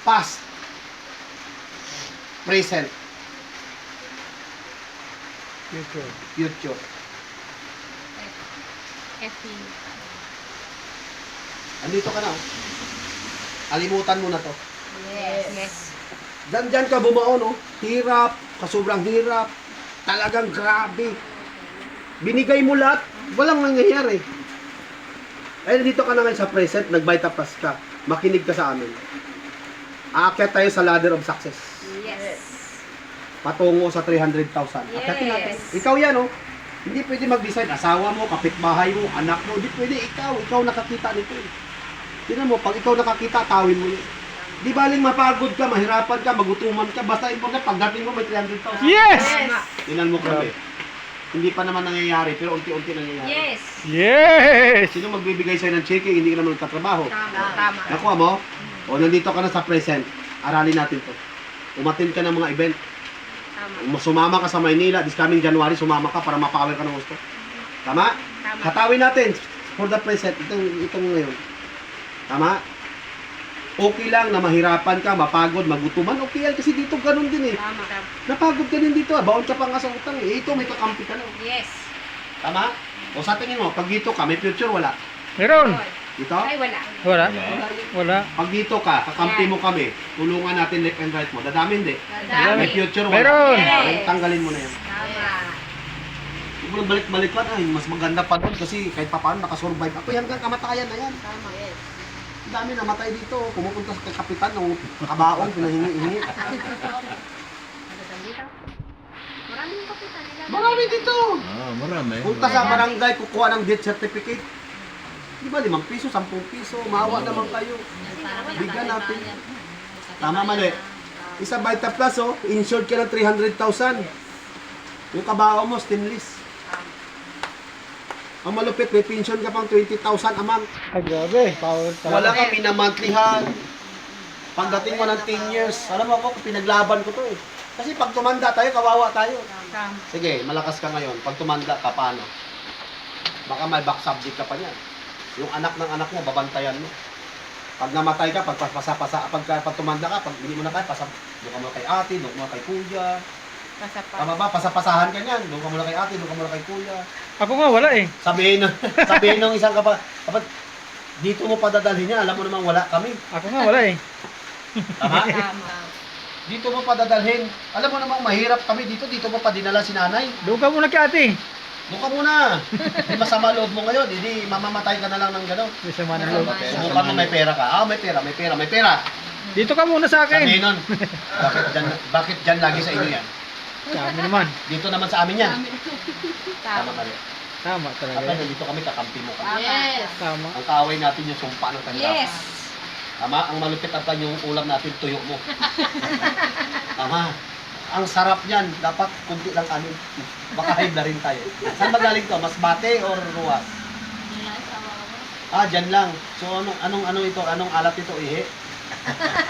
past, present, future. F-E. Andito ka na, oh. Alimutan mo na to. Yes. Diyan ka bumaon, oh. Hirap, kasobrang hirap. Talagang grabe. Binigay mo lahat, walang nangyayari. Ay, dito ka na ngayon sa present, nag-Vita Plus ka. Makinig ka sa amin. Aakyat tayo sa ladder of success. Yes. Patungo sa 300,000. Akyatin natin. Ikaw yan, oh. Hindi pwede mag-decide. Asawa mo, kapitbahay mo, anak mo. Hindi pwede. Ikaw nakakita nito. Eh. Tingnan mo, pag ikaw nakakita, tawin mo yun. Di baling mapagod ka, mahirapan ka, magutuman ka. Basta important, pagdating mo may 300,000. Yes! Tingnan mo kami. Hindi pa naman nangyayari, pero unti-unti nangyayari. Yes. Yes! Sino magbibigay sa'yo ng cheque, hindi ka naman nagtatrabaho. Tama. Nakuha mo? O, nandito ka na sa present. Aralin natin to. Umattend ka ng mga event. Tama. Sumama ka sa Maynila, this coming January, sumama ka para mapower ka ng gusto. Tama? Tama. Hatawin natin for the present, itong ngayon. Tama? Okay lang na mahirapan ka, mapagod, magutuman. Okay yan kasi dito ganun din eh. Tama. Napagod ka din dito, baon ka pa nga sa utang eh. Ito may kakampi ka na. Yes. Tama? O sa tingin mo, pag dito ka, may future, wala. Meron! Dito? Ay, wala. Wala? Wala. Pag dito ka, kakampi mo kami, tulungan natin left and right mo. Dadami hindi. Dami. May future, wala. Meron! Yes. Tanggalin mo na yan. Tama. Huwag mo nang balik-balik pa na, mas maganda pa doon kasi kahit pa paano nakasurvive ako hanggang kamatayan na yan. Tama, yes. Ang dami namatay dito, pumupunta sa kapitan ng kabaong, pinahingi-hingi. Maraming kapitan nila. Marami dito! Marami. Punta sa barangay, kukuha ng death certificate. Di ba, 5 piso, 10 piso, maawa naman kayo. Bigyan natin. Tama mali. Isa Vita Plus, oh, insured ka ng 300,000. Yung kabaong mo, stainless. Ang malupit, may pension ka pang 20,000 a month. Ay, grabe. Power talaga. Wala kang minamantlihan. Pagdating mo ng 10 years, alam mo ako, pinaglaban ko to eh. Kasi pag tumanda tayo, kawawa tayo. Tama. Sige, malakas ka ngayon. Pag tumanda ka, paano? Baka may back subject ka pa niyan. Yung anak ng anak mo, babantayan mo. Pag namatay ka, pag tumanda ka, pag hindi mo na kaya, doon ka muna kay ate, doon ka muna kay kuya. Kasapa. Tama ba? Pasapasahan ka niyan. Doon ka muna kay ate, doon ka muna kay kuya. Ako nga, wala eh. Sabihin ng isang kapag dito mo padadalhin niya, alam mo namang wala kami. Ako nga, wala eh. Tama? Tama. Dito mo padadalhin. Alam mo namang mahirap kami dito mo pa dinala si nanay. Doon ka muna kay ate. Doon ka muna. Di masama loob mo ngayon. Hindi mamamatay ka na lang ng gano'n. May sama ng loob. Subukan mo may pera ka. Ah, may pera. Dito ka muna sa Sabihin akin. nun, bakit dyan lagi sa inyo yan? Sabi naman. Dito naman sa amin yan. Tama Tama. mali. Tama At talaga. ano, dito kami kakampi mo kami. Yes. Tama. Ang kaaway natin yung sumpa ng kanila. Yes. Tama? Ang malupit at yung ulam natin, tuyo mo. Tama. Ang sarap niyan, dapat kunti lang kanin. Baka high na rin tayo. Saan ba galing to? Masbate or Ruwas? Ah, dyan lang. So, anong ito? Anong alat ito, ihi?